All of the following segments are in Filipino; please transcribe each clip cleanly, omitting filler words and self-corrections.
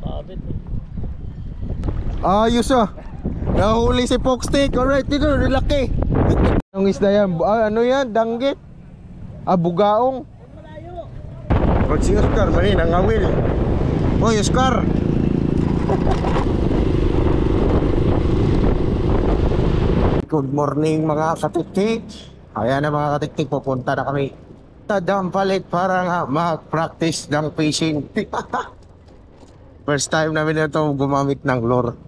Sabit. Ayos ah. Nahuli si Foxstick. Alright, dito, laki. Ang isda yan, ano yan, danggit. Bugaong. Pag si Oscar, mali, nangawil. Oy, Oscar. Good morning mga katiktik. Ayan na mga katiktik, pupunta na kami sa Dampalit para nga mag-practice ng fishing. First time namin na ito gumamit ng lure.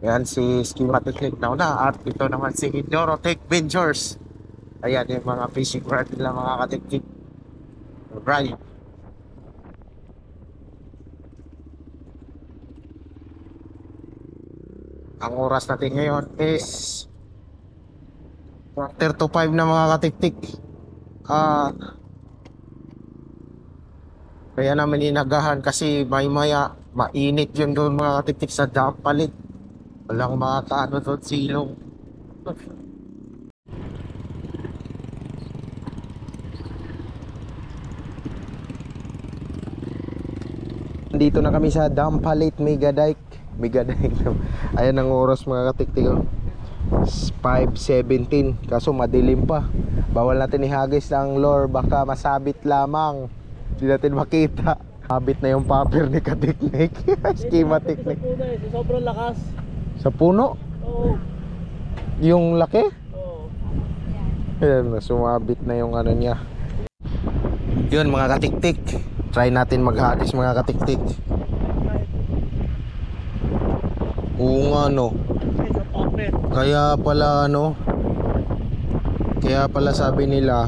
Ayan si Schematic na una. At ito naman si Dorotech Ventures. Ayan yung mga fishing rod nila mga katiktik. Right. Ang oras natin ngayon is 4:05 na mga katiktik. Kaya namin inagahan kasi maya mainit yun doon mga katiktik sa Dampalit. Walang makakaano doon silong. Dito na kami sa Dampalit Megadike. Ayan ang oras mga katiktik. 5:17. Kaso madilim pa. Bawal natin ihagis ng lure, baka masabit lamang. Hindi natin makita. Habit na yung popper ni Katiknik. Schematic. Sobrang lakas. Sa puno? Oo. Yung laki? Oo. Ayan, sumabit na yung ano niya. Yun mga katiktik. Try natin maghagis mga katiktik. Oo nga no. Kaya pala ano, kaya pala sabi nila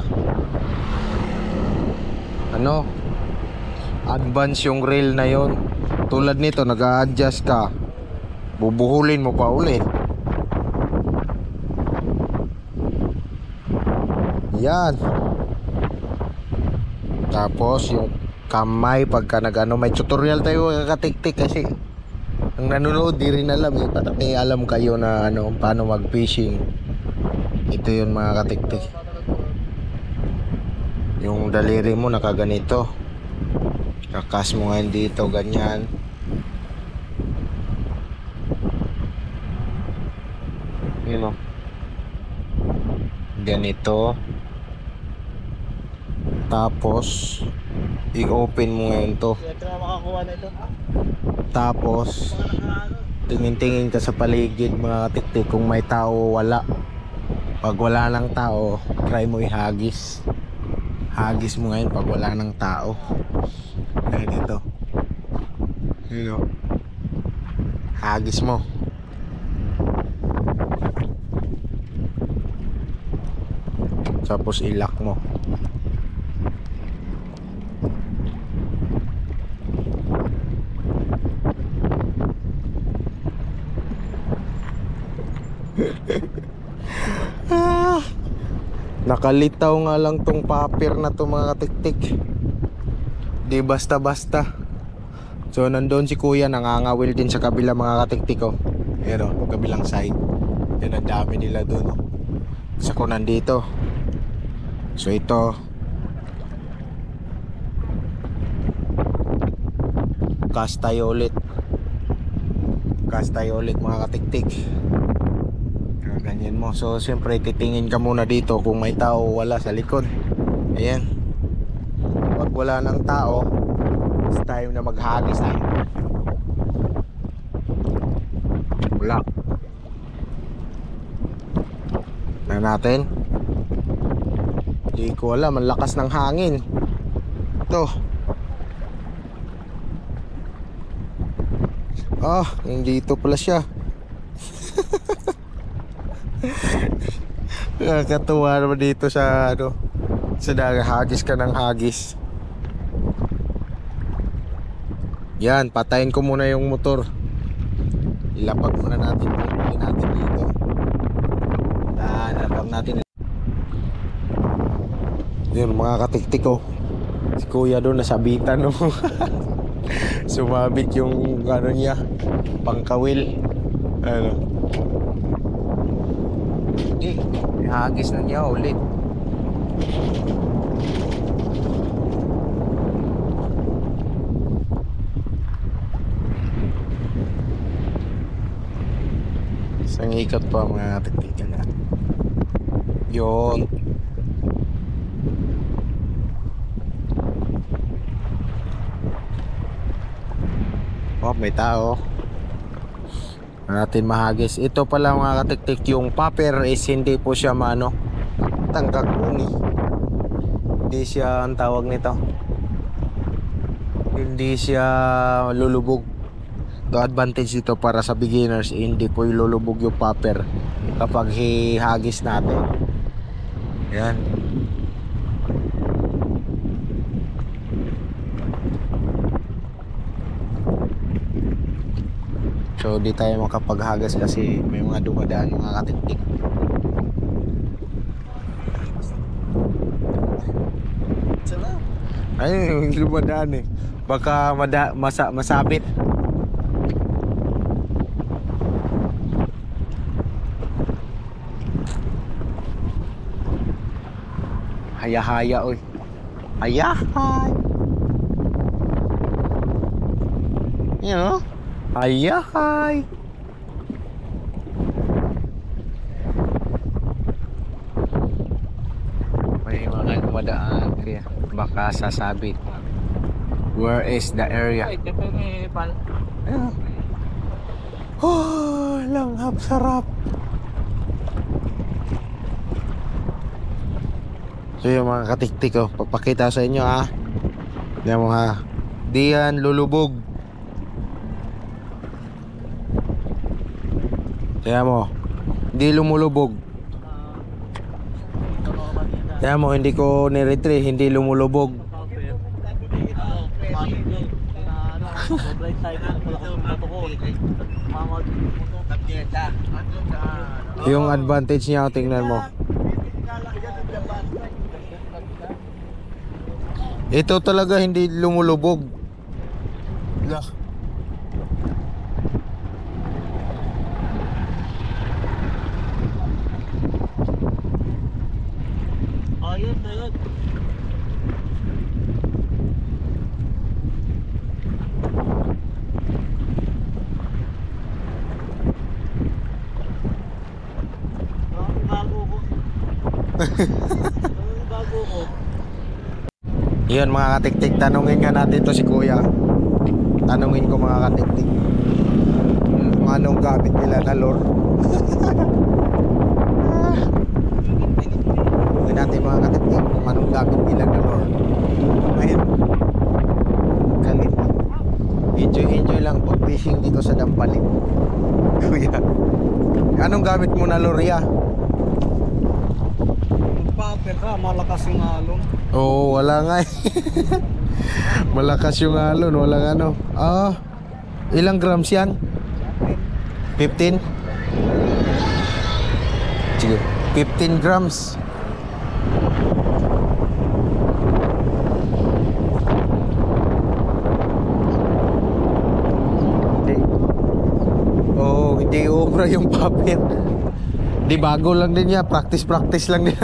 ano, advance yung reel na yon. Tulad nito, nag-a-adjust ka, bubuhulin mo pa uli. Yan. Tapos yung kamay pagka nag-ano, may tutorial tayo kakatiktik kasi ang nanonood di rin alam eh. Para may alam kayo na ano, paano mag-fishing. Ito yun mga katiktik. Yung daliri mo nakaganito. Kakas mo ngayon dito, ganyan. Yun o. Ganito. Tapos i-open mo ngayon to. Tapos tingin-tingin ka sa paligid mga katiktik kung may tao o wala. Pag wala ng tao, try mo ihagis. Hagis mo ngayon pag wala ng tao. Kaya dito, you know, hagis mo. Tapos ilak mo. Nakalitaw nga lang tong papir na to mga katiktik. Di basta-basta. So nandun si kuya, nangangawil din sa kabila mga katiktik ko. Pero kabilang side. Yan ang dami nila dun. Isa ko nandito. So ito, cast tayo ulit. Cast tayo ulit mga katiktik. Ganyan mo. So siyempre titingin ka muna dito kung may tao o wala sa likod. Ayan. Pag wala ng tao, it's time na maghagis tayo. Wala. Na natin. Hindi ko alam, ang lakas ng hangin. Ito. Hindi ito pala siya. Nakakatuwa naman dito sa ano, sa dagat, hagis ka ng hagis. Yan, patayin ko muna yung motor. Ilapag muna natin dito. Nalapag natin. Yun mga katiktik ko. Si kuya doon nasabitan no. Sumabit yung ano niya, pangkawil. Ano, hagis na niya ulit. Isang ikot pa mga katiktik na. Yun. Oh, may tao. Natin mahagis. Ito pala mga katiktik, yung popper is hindi po siya tanggag uni. Hindi siya, ang tawag nito, hindi siya lulubog. The advantage dito para sa beginners, hindi po lulubog yung popper kapag hihagis natin. Yan. So di tayo makapaghagas kasi may mga dumadaan mga katiktik. Ay, yung dumadaan eh. Baka masabit. Haya-haya oy. Hayahay. You know? Hayahay. May mga dumadaan kaya baka sasabit. Where is the area? Ayan. Oh, langhap sarap. So yung mga katiktik ko, papakita sa inyo ha. Yan mo ha. Di yan lulubog. Kaya mo, hindi lumulubog. Kaya mo, hindi ko ni-retrieve, hindi lumulubog. Yung advantage niya, tingnan mo. Ito talaga hindi lumulubog. Lah. Ayun, ayun. Bago ko. Bago ko. Yun mga katiktik, tanungin nga natin to si kuya. Tanungin ko mga katiktik kung anong gamit nila na lure. Tanungin natin mga katiktik kung anong gamit nila na lure. Ngayon, galit. Enjoy lang pag fishing dito sa Dampalin. Kuya, anong gamit mo na lure ya? Paper ka, malakas yung alon. Oo, wala nga eh. Malakas yung alon, walang ano. Ilang grams yan? 15? Sige, 15 grams. Hindi. Oo, hindi obra yung papel. Di bago lang din niya, practice lang din.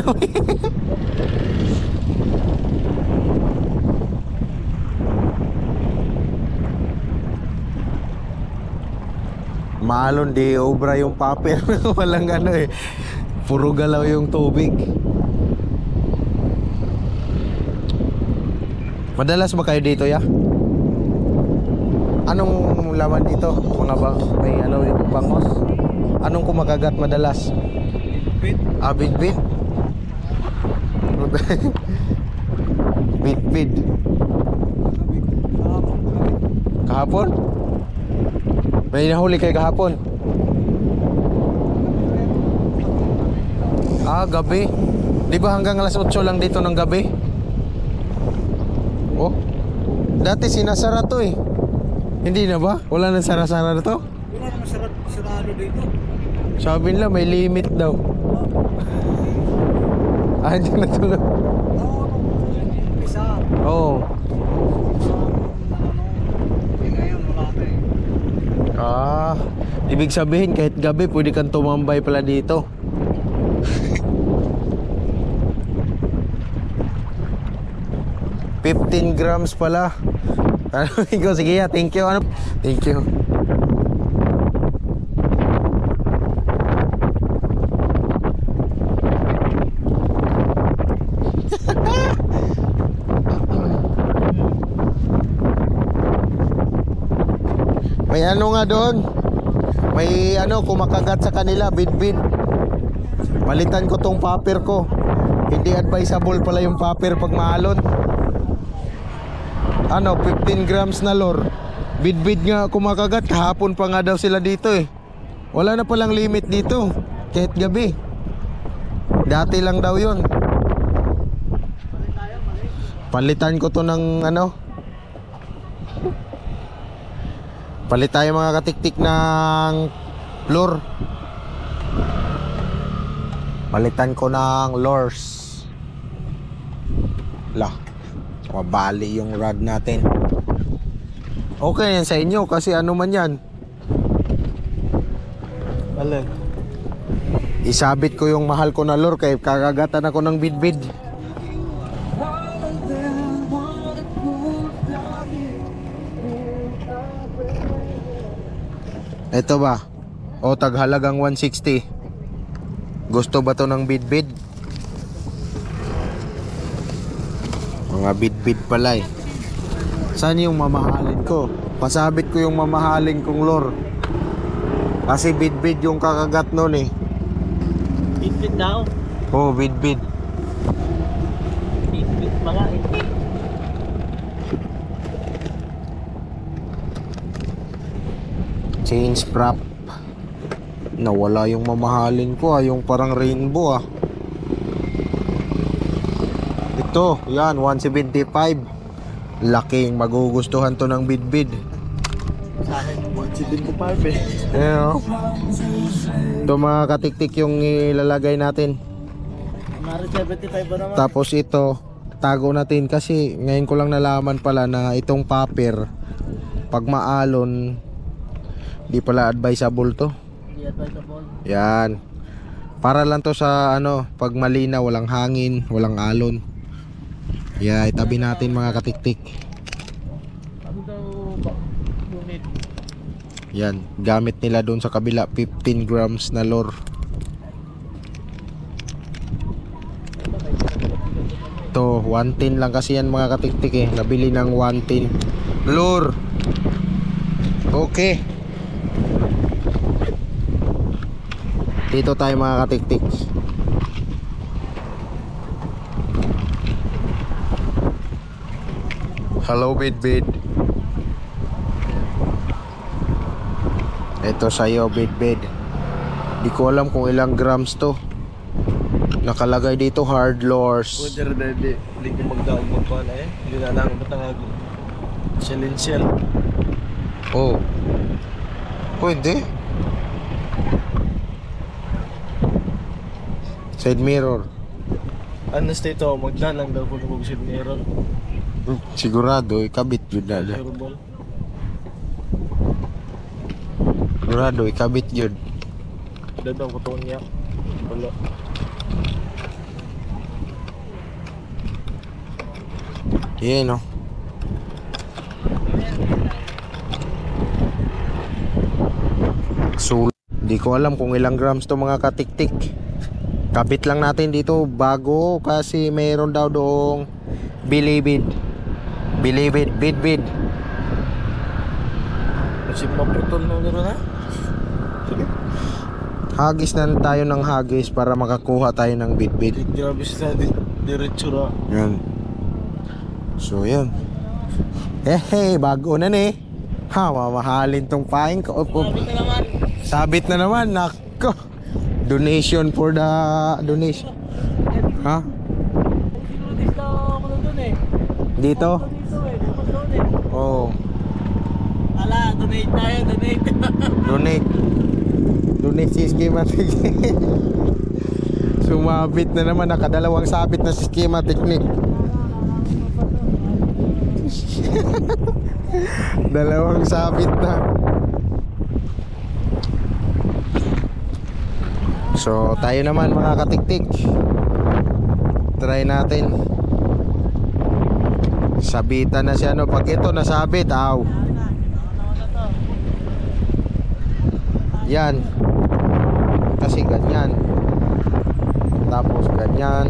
Maalon, di obra yung papel. Walang ano eh, puro galaw yung tubig. Madalas ba kayo dito ya? Anong laman dito? Mga may ano yung bangos? Anong kumakagat madalas? Bit-bit? Bit-bit. Kahapon? May nahuli kayo kahapon? Gabi. Di ba hanggang alas 8 lang dito ng gabi? Oh, dati sinasara to eh. Hindi na ba? Wala nang sara-sara na to? Wala naman sarado dito. Sabi nila may limit daw. Hindi na tulog. Isa. Oo. Ngayon wala na eh. Ibig sabihin kahit gabi pwede kang tumambay pala dito. $15 grams pala. Ano, ikaw, sige ya, thank you. Thank you. May ano nga doon. May ano kumakagat sa kanila, bidbid. Palitan ko tong paper ko. Hindi advisable pala yung paper pag maalon. Ano, 15 grams na lure. Bidbid nga kumakagat. Kahapon pa nga daw sila dito eh. Wala na palang limit dito. Kahit gabi. Dati lang daw yun. Palitan ko to ng ano. Palit tayo mga katiktik ng lure. Palitan ko ng lures. Lah, mabali yung rod natin. Okay yan sa inyo kasi ano man yan. Alin? Isabit ko yung mahal ko na lure kaya kakagatan ako ng bidbid. Ito ba? O taghalagang 160. Gusto ba to ng bidbid? Mga bidbid pala eh. Saan yung mamahalin ko? Pasabit ko yung mamahalin kong lure. Kasi bidbid yung kakagat nun eh. Bit daw. Oh, bidbid. Bit pala eh. Change prop. Nawala yung mamahalin ko yung parang rainbow Ito, yan 175. Laking magugustuhan to ng bidbid. Sa akin 175 eh. Ayan Ito mga katiktik yung ilalagay natin. Mari 75 ba naman? Tapos ito tago natin kasi ngayon ko lang nalaman pala na itong paper pag maalon di pala advisable to. Hindi advisable. Yan. Para lang to sa ano, pag malinaw, walang hangin, walang alon. Yeah, itabi natin mga katiktik. Ano daw unit? Yan, gamit nila doon sa kabila 15 grams na lure. To 110 lang kasi yan mga katiktik eh. Nabili ng 110 lure. Okay. Dito tayo mga katiktik. Hello bidbid. Ito sa'yo bidbid. Di ko alam kung ilang grams to. Nakalagay dito hard lures. Pwede rin hindi ko magdaog magpala eh. Hindi na lang batang shell and shell. Oh. Pwede. Side mirror. Anas dito, magdalang daw kung nabugsid meron. Sigurado ikabit yun na. Meron. Sigurado ikabit yun. Dadang ko to niya. Wala. Yan no. So, di ko alam kung ilang grams to mga katiktik. Kabit lang natin dito bago kasi mayroon daw doong bilibid. Bilibid, bidbid. Kasi maputol na gano'n ha? Sige. Hagis na tayo ng hagis para makakuha tayo ng bidbid. Grabe sa diretso na. Yan. So yan. Hey, bago na ni. Ha, mamahalin tong paing ko. Sabit na naman. Sabit na naman. Nako. Donation for the donation. Ha? Dito ako na dun eh. Dito? Dito eh. Dapat doon eh. Oh. Ala, donate tayo, donate. Donate. Donate si Schematic. Sumabit na naman. Nakadalawang sabit na si Schematic Nick. Dalawang sabit na. So tayo naman mga katiktik. Try natin. Sabitan na siya no. Pag ito nasabit, aw. Yan. Kasi ganyan. Tapos ganyan.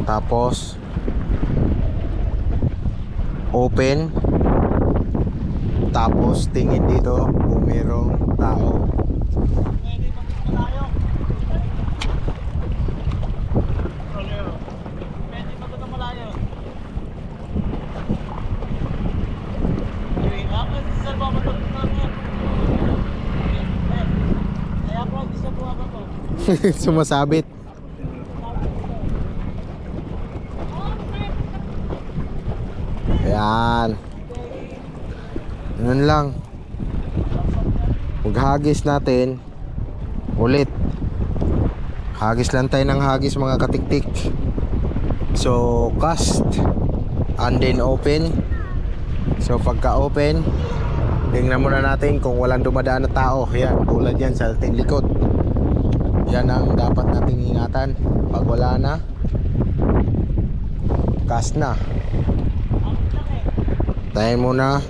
Tapos open. Tapos tingin dito kung merong tao. Sumasabit. Ayan. Ganun lang. Maghagis natin ulit. Hagis lang tayo ng hagis mga katiktik. So cast and then open. So pagka open, tingnan muna natin kung walang dumadaan na tao. Yan, tulad yan sa ating likod. Yan ang dapat nating ingatan. Pag wala na, cast na. Tayo muna,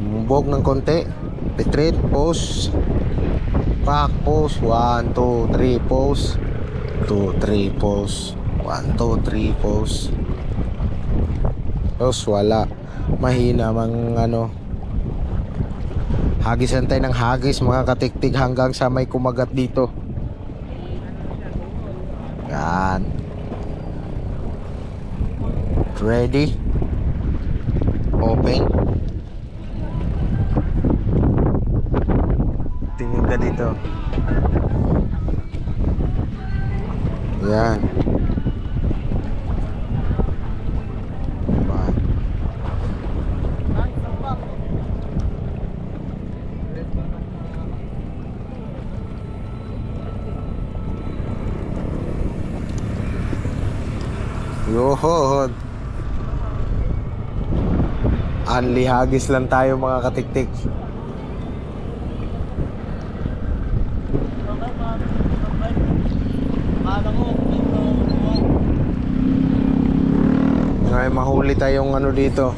mubog ng konti. Retreat, pause. Back, pause. 1, 2, 3, pause. 2, 3, pause. 1, 2, 3, pause. Pause, wala. Mahina mang ano. Hagisan tayo ng hagis mga katiktik hanggang sa may kumagat dito. Yan. Ready? Open. Tingin ka dito. Yan. Yohod. Anli hagis lang tayo mga katiktik. Ngay mahuli tayong ano dito.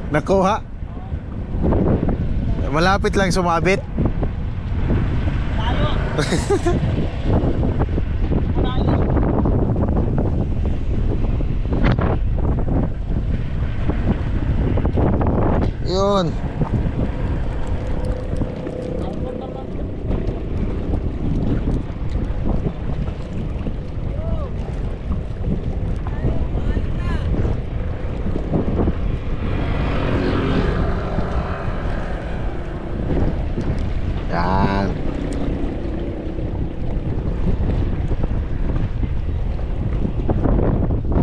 Nakuha. Malapit lang sumabit. Yun. Yan.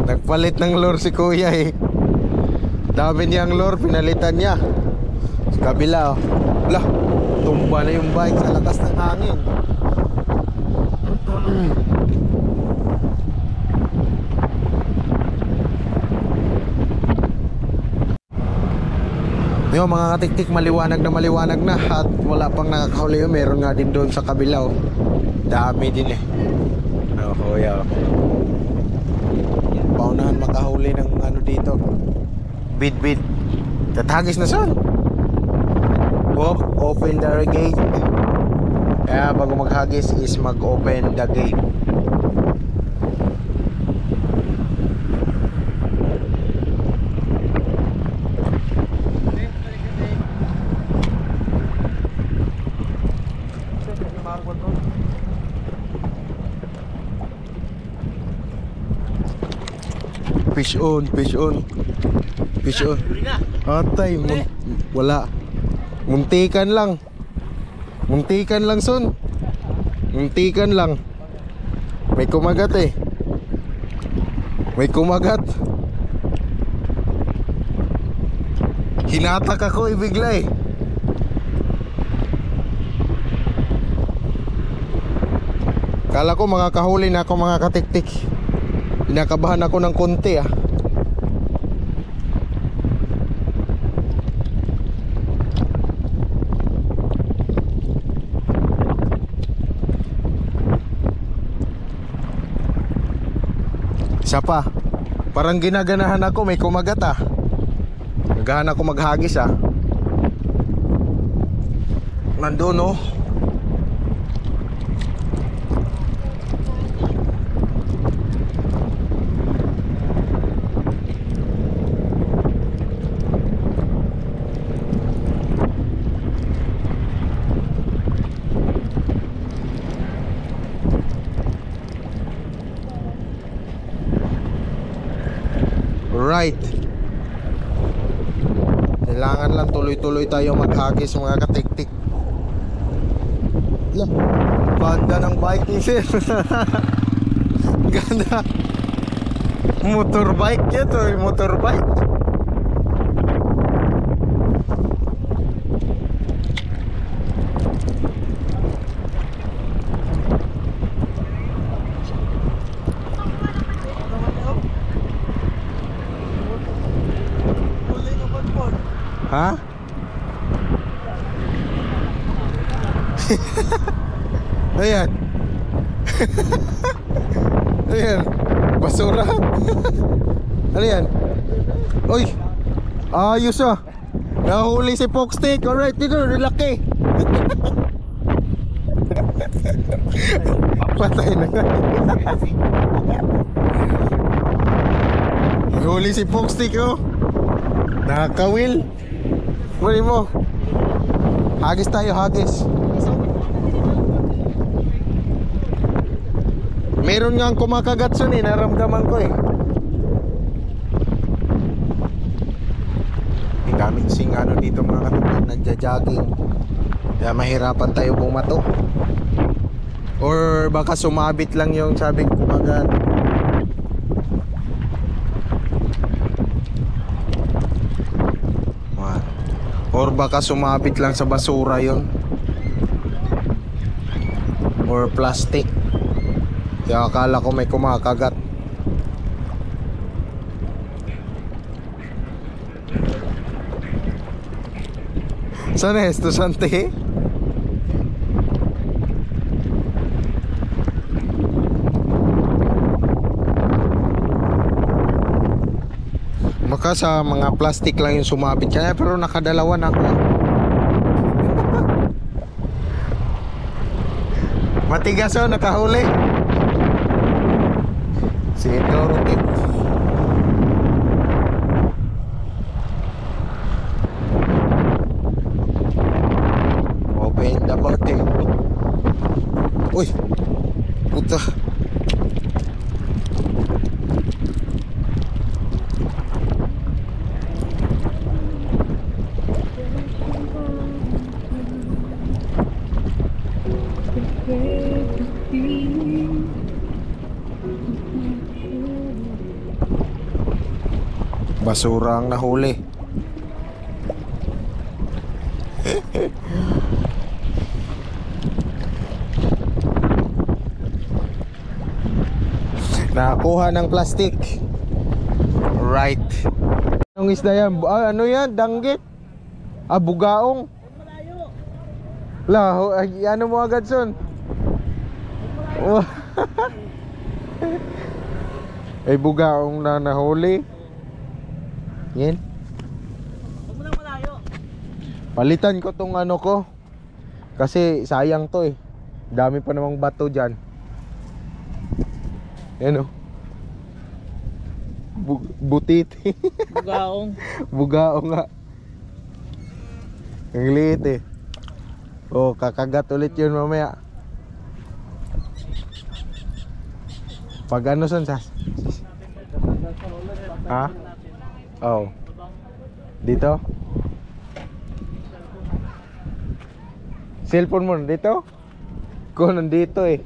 Nagpalit ng lure si kuya eh. Dami niyang lure, pinalitan niya. Sa kabila oh. Lah, tumba na yung bike sa lakas ng hangin. Yung mga katiktik, maliwanag na at wala pang nakakahuli. Meron nga din doon sa kabila oh. Dami din eh. Oh, kuya oh. Paunahan makahuli ng ano dito. Bid. Tatagis na son. Oh, open the gate. Kaya bago maghagis is mag-open the gate. Fish on. Atay, wala. Muntikan lang son. Muntikan lang. May kumagat eh. Hinatak ako bigla eh. Kala ko makakahuli na ako mga katiktik. Pinakabahan ako ng konti ah. Isa pa. Parang ginaganahan ako, may kumagat ah. Naghahan ako maghagis ah. Nandun oh. Right. Kailangan lang tuloy-tuloy tayo maghagis mga katiktik. Lah, ganda ng bike ni sir. Ganda. Motorbike yan to, motorbike. Ha? Ayan. Ayan. Basura. Ano yan? Uy. Ayos ah. Nahuli si Foxstick. Alright, dito. Laki. Patay na. Nahuli si Foxstick oh. Nakakawil. Huli mo. Hagis tayo, hagis. Meron nga ang kumakagat sun eh, naramdaman ko eh. May daming sing ano dito mga katulad, nagja-jogging. Kaya mahirapan tayo bumato. Or baka sumabit lang yung sabing kumagat. Or baka sumabit lang sa basura yon, or plastic. Kaya akala ko may kumakagat. Saan na estudyante? Baka sa mga plastic lang yung sumabit kaya, pero nakadalawa na ako. Matigas oh, nakahuli. Si Dorothy. Open the bottle. Uy, puta. Basura ang nahuli. Nakakuha ng plastic. Right. Anong isda yan? Ano yan? Danggit? Bugaong? La, ano mo agad son? Ay bugaong na nahuli. Yan. Huwag mo lang malayo. Palitan ko tong ano ko. Kasi sayang to eh. Dami pa namang bato dyan. Yan o. Butiti. Bugaong. Bugaong nga. Ang liit eh. Oh, kakagat ulit yun mamaya. Pag ano son sas? Ha? Oh. Dito? Cellphone mo dito? Ko nandito eh.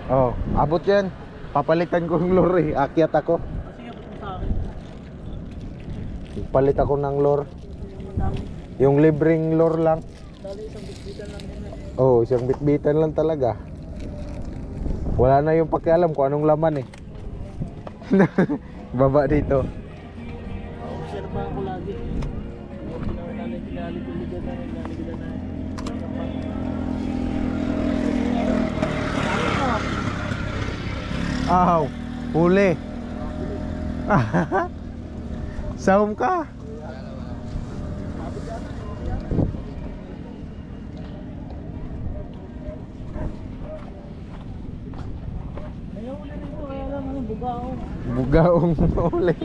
Oh, abot yan. Papalitan ko ng lure eh. Akyat ako. Palit ako ng lure. Yung libreng lure lang. Oh, isang bitbitan lang talaga. Wala na yung pakialam kung anong laman eh. Baba dito. Obserbahan ko lagi. Aw, huli. Saum ka. Bugaong huli.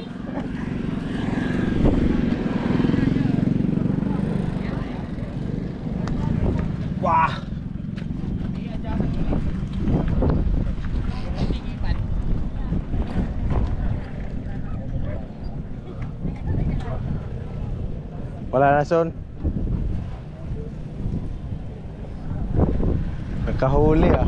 Wah. Wala na, Son. Nakahuli ah.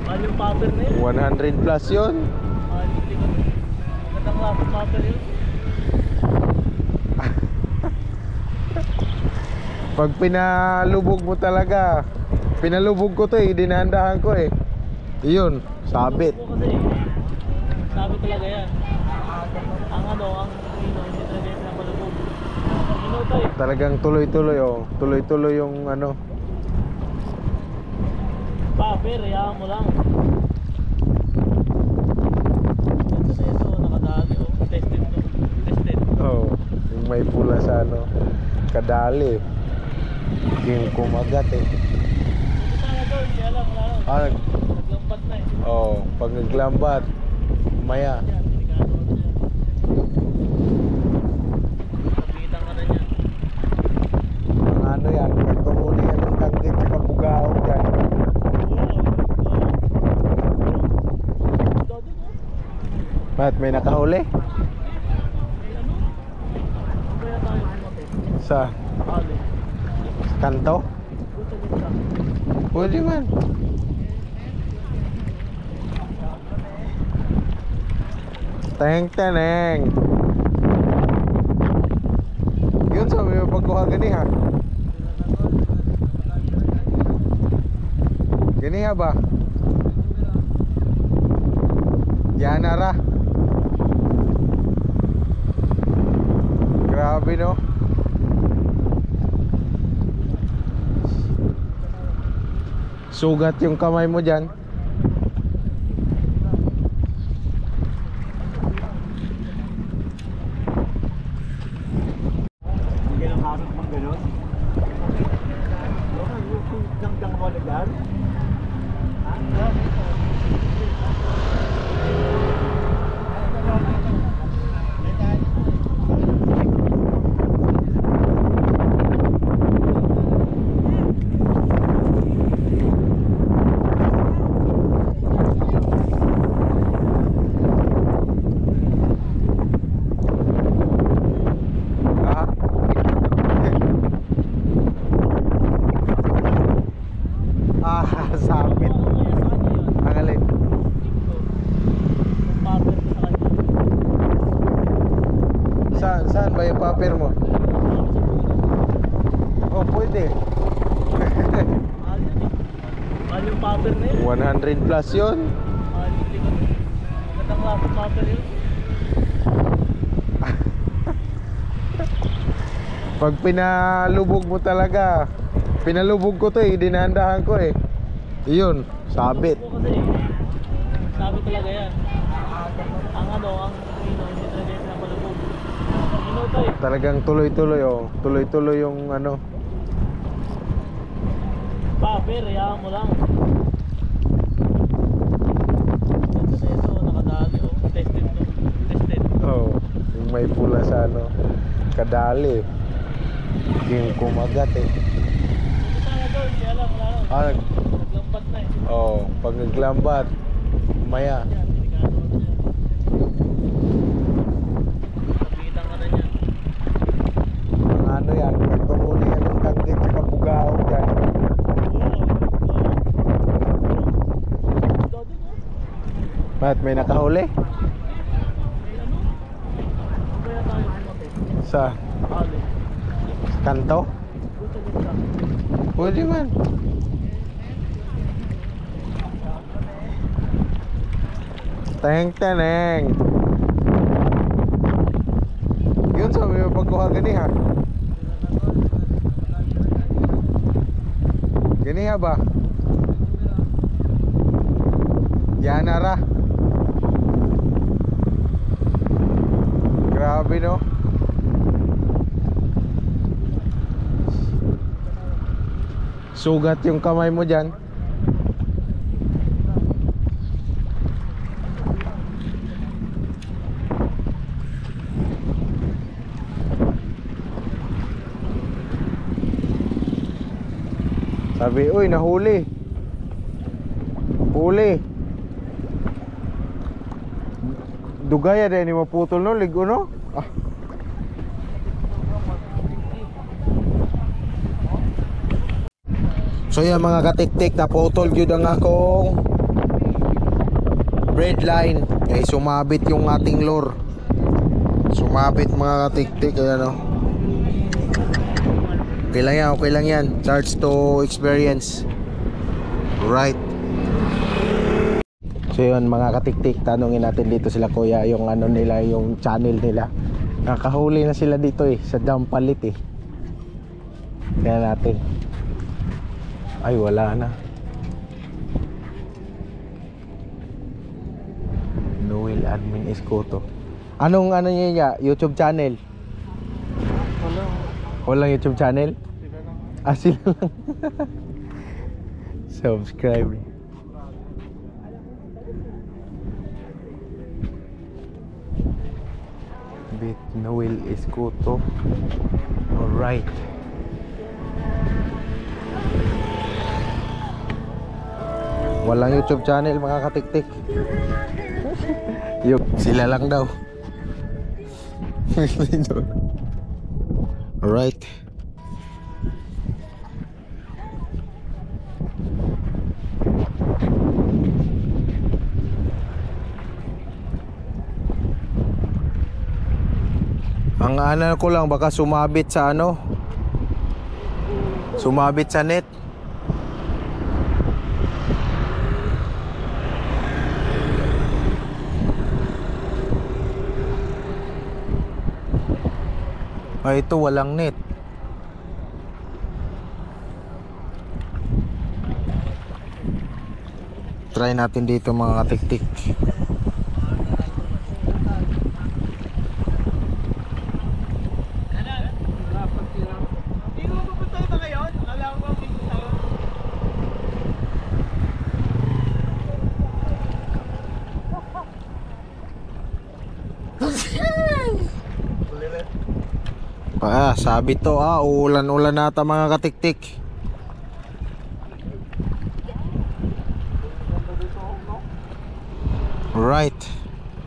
Mahal yung popper na yun. 100 plus yun. Mahal yung likod. Magandang lapot popper yun. Pag pinalubog mo talaga, pinalubog ko to eh, dinahandahan ko eh. Iyon, sabit. Oo, kasi sabi talaga yan. Ang hindi talaga yung pinapalubog. Minuto eh. Talagang tuloy-tuloy oh. Tuloy-tuloy yung ano. Popper, hayaan mo lang. Ito, nakadali oh. Tested to. Tested. Oh, yung may pula sa ano, kadali. Yung kumagat eh. Ito sana doon, kaya lang, wala lang. Ah, Naglampat na eh. oh, pag naglambat, maya. Yan, delikado na yan. Kapitan ka na yan. Ang ano yan, pag tumuli yan ng tanggit sa kabugaw dyan. Mat, may nakahuli? Sa kanto? Pwede man. Teneng. Yun sa may pagkuha gani ha. Gani ha ba? Yan ara. Grabe no. Sugat yung kamay mo dyan. Hindi lang harap pang gano'n. Yung dang mo na dyan. Ah. Ah, sabit. Ang alin. Saan ba yung paper mo? Oh, pwede. Mahal yung popper na yun. 100 plus yun. Mahal yung likod. Magandang lapot popper yun. Pag pinalubog mo talaga, pinalubog ko to eh, dinahandahan ko eh. Iyon, sabit. Oo, kasi sabi talaga yan. Ang hindi talaga yung pinapalubog. Minuto eh. Talagang tuloy-tuloy oh. Tuloy-tuloy yung ano. Popper, hayaan mo lang. Ito, nakadali oh. Tested to. Tested. Oh, yung may pula sa ano, kadali. Yung kumagat eh. Ito sana doon, kaya lang, wala lang. Ah, Naglampat na eh. oh, pag naglambat, maya. Yan, delikado na yan. Kapitan ka na yan. Ang ano yan, pag tumuli yan ng tanggit sa kabugaw dyan. Mat, may nakahuli? Sa kanto? Pwede man. Teneng. Yun sa may pagkuha gani ha. Gani ha ba? Yan ara. Grabe no. Sugat yung kamay mo dyan. Sabi, uy, nahuli. Huli. Dugaya din ni maputol no, ligo no? Ah. So yan mga katiktik, naputol yun ang akong braid line. Kaya sumabit yung ating lure. Sumabit mga katiktik, ayan no. Okay lang yan. Charge to experience. Right. So yun mga katiktik, tanungin natin dito sila kuya yung ano nila, yung channel nila. Nakahuli na sila dito sa Dampalit Kaya natin. Ay wala na. Noel Admin Escoto. Anong niya? YouTube channel? Walang YouTube channel? Sila lang. Subscribe. Bit Noel Escoto. Alright. Walang YouTube channel mga katiktik. Sila lang daw. Alright. Ang ano ko lang, baka sumabit sa ano, sumabit sa net. Ay, ito walang net. Try natin dito mga katiktik. Sabi to uulan-ulan nata mga katiktik. Right.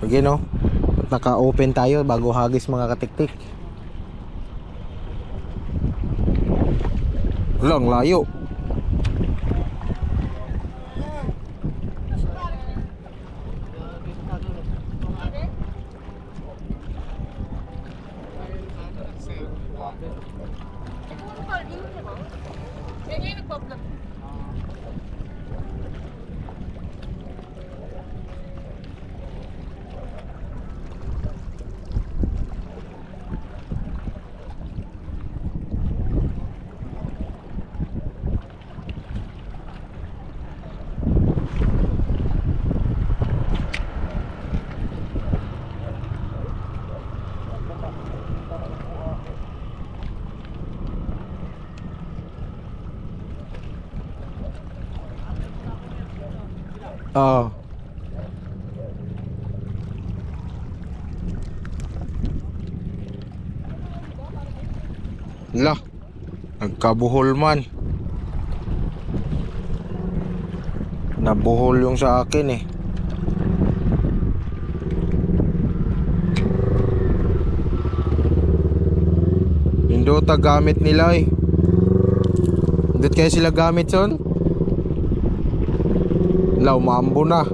Okay no. Naka-open tayo bago hagis mga katiktik. Lang layo. Oo. Lah, nagkabuhol man. Nabuhol yung sa akin eh. Indota gamit nila eh. Indot kaya sila gamit son? Law, maambo na.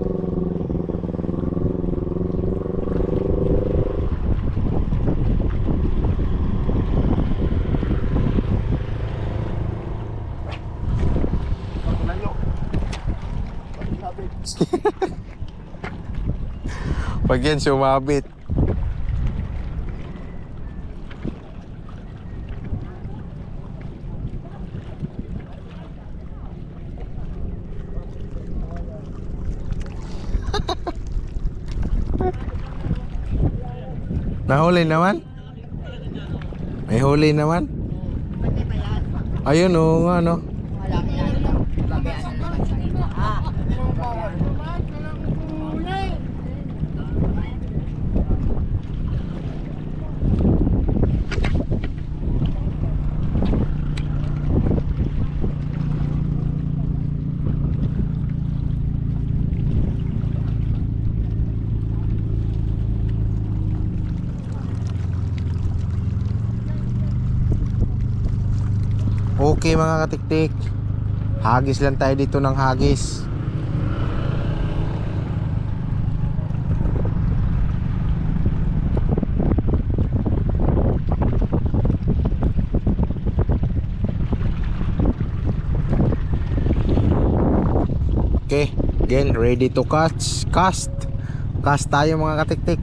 Pag yan sumabit. Nahuli naman? May huli naman? Ayun o, ano? Okay mga katiktik, hagis lang tayo dito ng hagis. Okay, again, ready to cast tayo mga katiktik.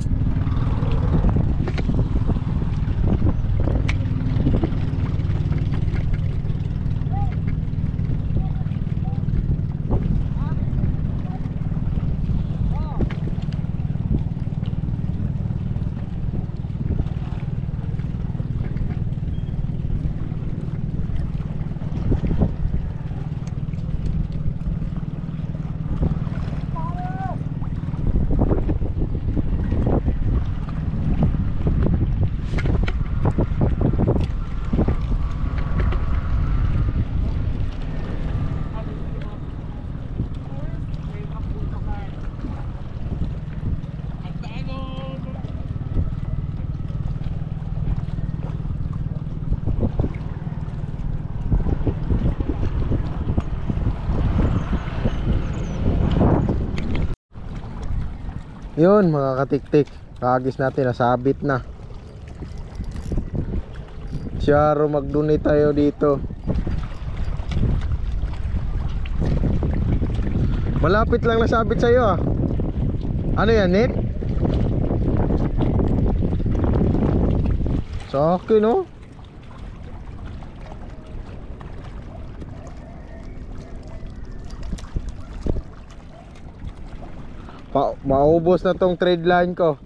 Yun mga katiktik, hagis natin nasabit na. Siyaro, mag-donate tayo dito. Malapit lang nasabit sa'yo ah. Ano yan, net? Sa akin oh. Maubos na tong trade line ko.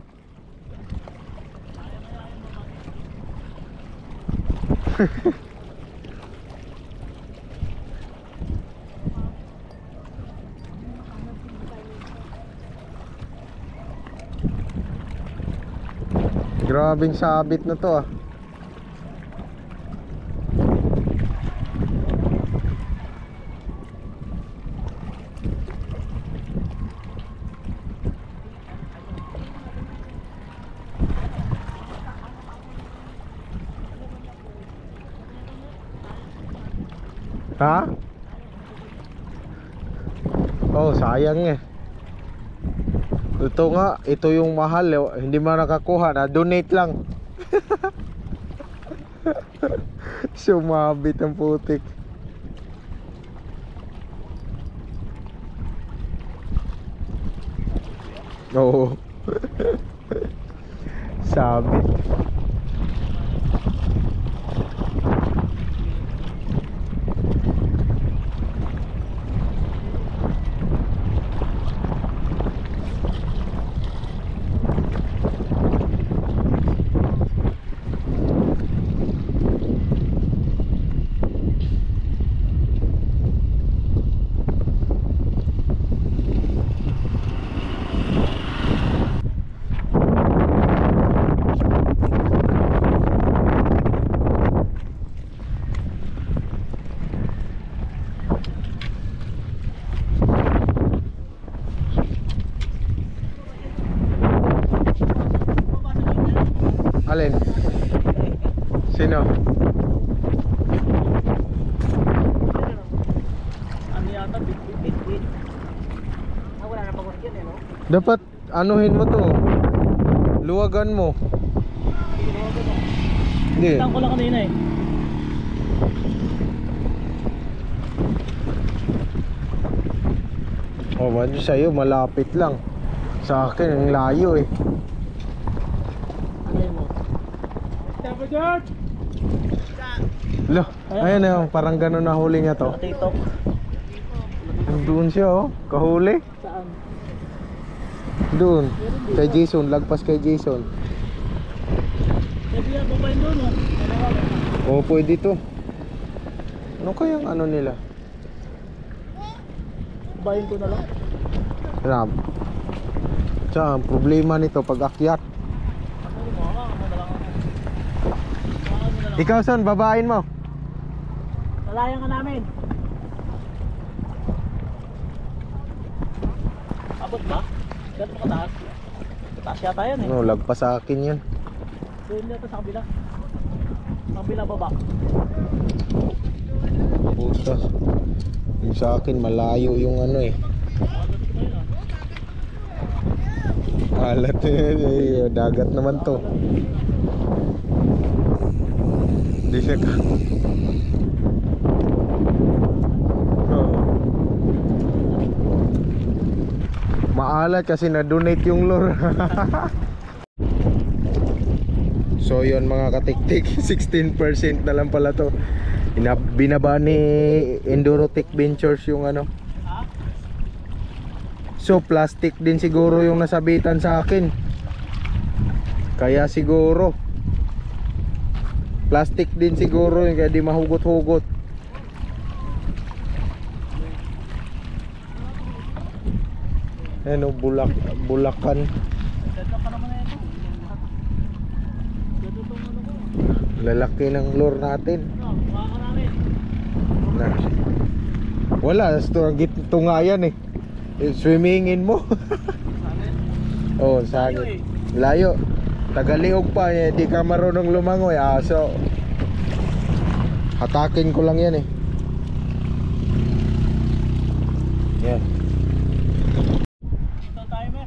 Grabing sabit na to ah. Ha? Oh, sayang eh. Ito nga, ito yung mahal eh. Hindi man nakakuha, na-donate lang. Sumabit ang putik. Oo. Sabit. Alin? Sino? Ano yata, bit-bit. Wala na pag yun eh, no? Dapat anuhin mo to. Luwagan mo. Hindi. Tang ko lang kanina eh. Oh, man sa'yo, malapit lang. Sa akin, ang layo eh. Ano yun mo? Stop George! Lo, ayun eh, parang gano'n na huli niya to. TikTok. Doon siya oh, kahuli. Saan? Doon, kay Jason, lagpas kay Jason. Pwede yan, babayin doon oh. Oo, pwede to. Ano kayang ano nila? Babayin ko na lang. Ram. Tsaka, ang problema nito pag akyat. Ano mo, hawakan mo na lang ako. Hawakan mo na lang. Ikaw son, babain mo. Lalayan ka namin. Abot ba? Ganito mo kataas? Kataas yata yan eh. Ano, lagpas sa akin yan. Doon yata sa kabila. Sa kabila baba. Puta. Yung sa akin, malayo yung ano eh. Alat eh, dagat naman to. Hindi siya ka. Oh. Maalat kasi na-donate yung lure. So yun mga katiktik, 16% na lang pala to. Binaba ni Endurotech Ventures yung ano. So plastic din siguro yung nasabitan sa akin. Kaya siguro plastic din siguro yung kaya di mahugot-hugot. Ano, Bulacan. Ganda pa naman na ito. Ganda itong ano ko. Lalaki ng lure natin. Ano, hawakan ka namin. Na. Wala, ito nga yan eh. Swimmingin mo. Oh, sagit. Layo. Tagaliog pa eh, di ka marunong lumangoy. So hatakin ko lang yan eh. Yan. Ito timer.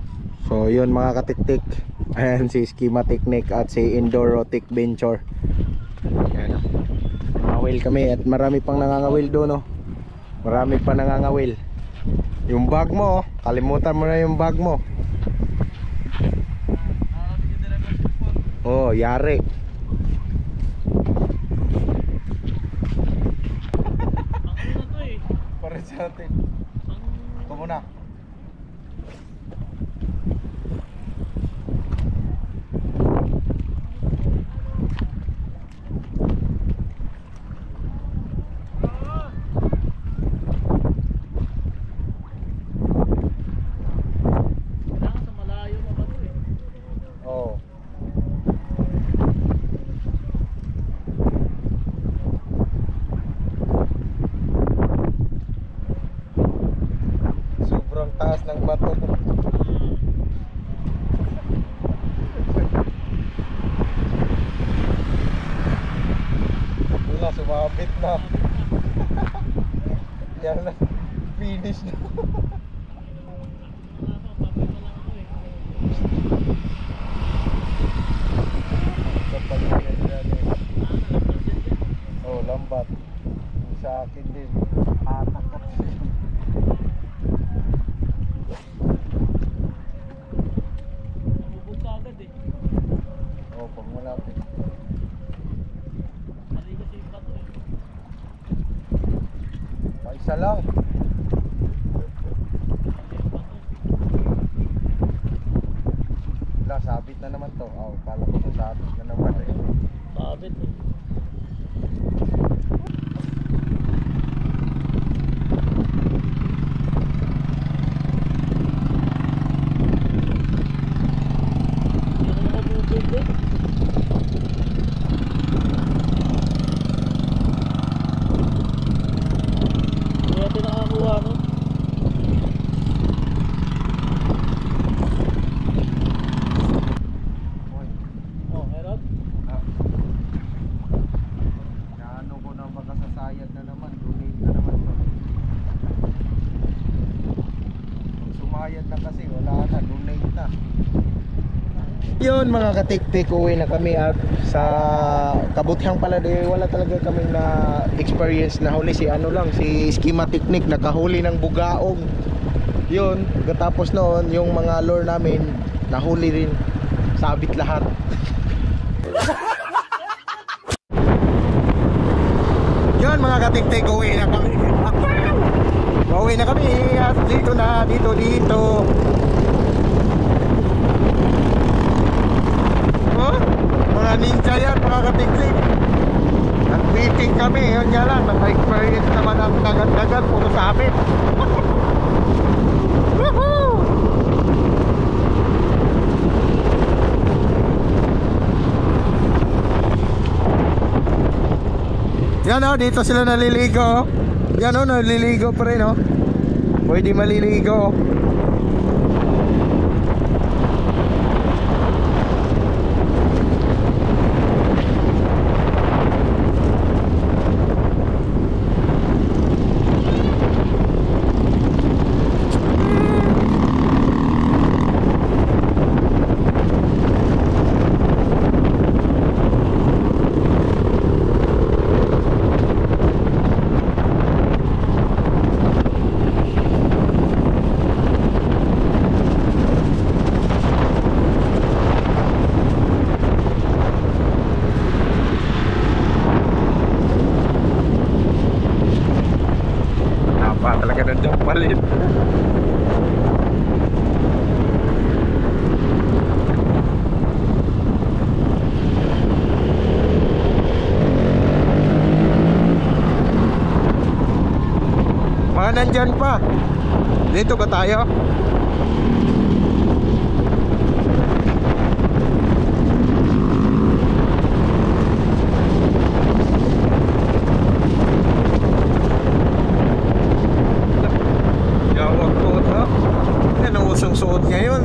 So yun mga katiktik. Ayan si Schema Technique at si Endurotech Venture. Yan. Nangangawil kami at marami pang nangangawil doon, no. Marami pa nangangawil. Yung bag mo, kalimutan mo na yung bag mo. Oh, yari. Ang ano na to eh. Para sa atin. Ito muna. Kailangan sa malayo pa ba to eh. Oh. Sobrang taas ng bato. Wala, sumabit na. Yan na. Finish na. Kapag yan yan eh. Oh, lambat. Yung sa akin din. Atak kasi. Nabubog ka agad eh. Oh, pag malapit. Mali kasi yung bato eh. Isa lang. Wala, sabit na naman to. Oh, kala ko sabit na naman eh. Sabit eh. Hindi na nakabubog eh. Hindi natin nakakuha no? Oy, Oh, meron? naano ko na makasasayad na naman. Donate na naman to. Pag sumayad na kasi, wala na. Donate na. Yun mga katiktik, uwi na kami at sa kabutihang pala wala talaga kaming na experience na huli si ano lang, si Schema Technique nakahuli ng bugaong. Yun, katapos noon yung mga lure namin nahuli rin, sabit lahat. Yun mga katiktik, uwi na kami. Uwi na kami at dito na, dito. Oh, mga ninja kami. Yun nga lang, naka-experience naman ang dagat-dagat. Puro sa amin. Woohoo! Yan o, dito sila naliligo. Yan o, naliligo pa rin o. Pwede maliligo. Talaga ng jampalit. Mga nandyan pa. Dito ba tayo? Suot ngayon.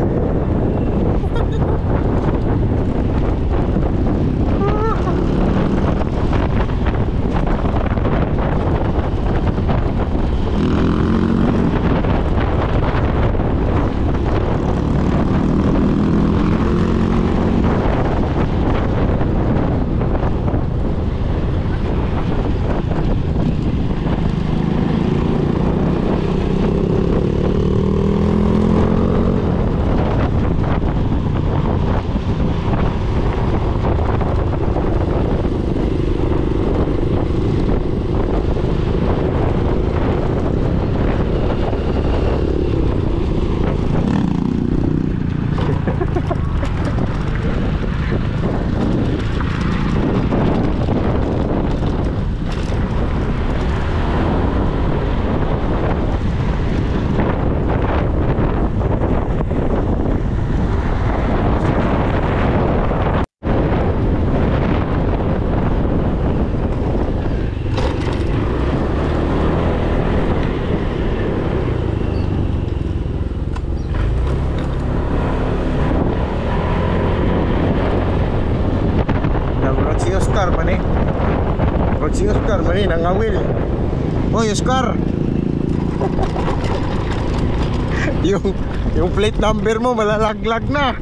Si Oscar man nangawil. Oy Oscar. yung plate number mo malalaglag na.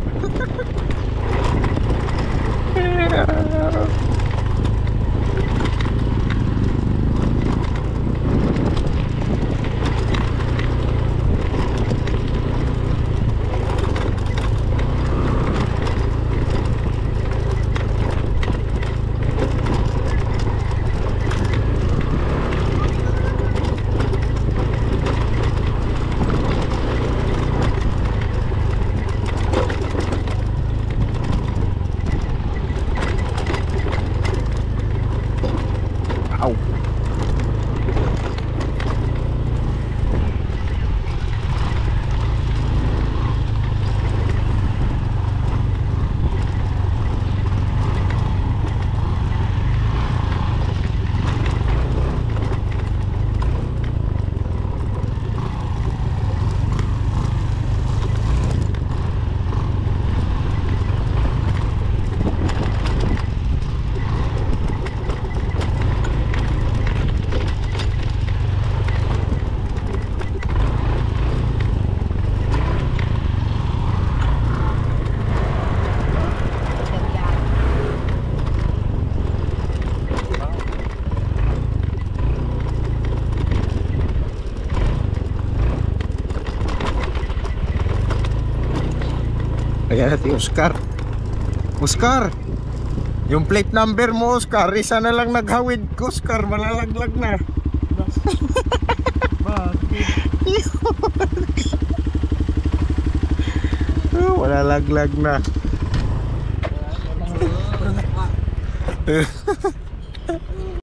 Ayan natin Oscar. Oscar, yung plate number mo Oscar, isa na lang naghawid ko Oscar, malalaglag na. Malalaglag na.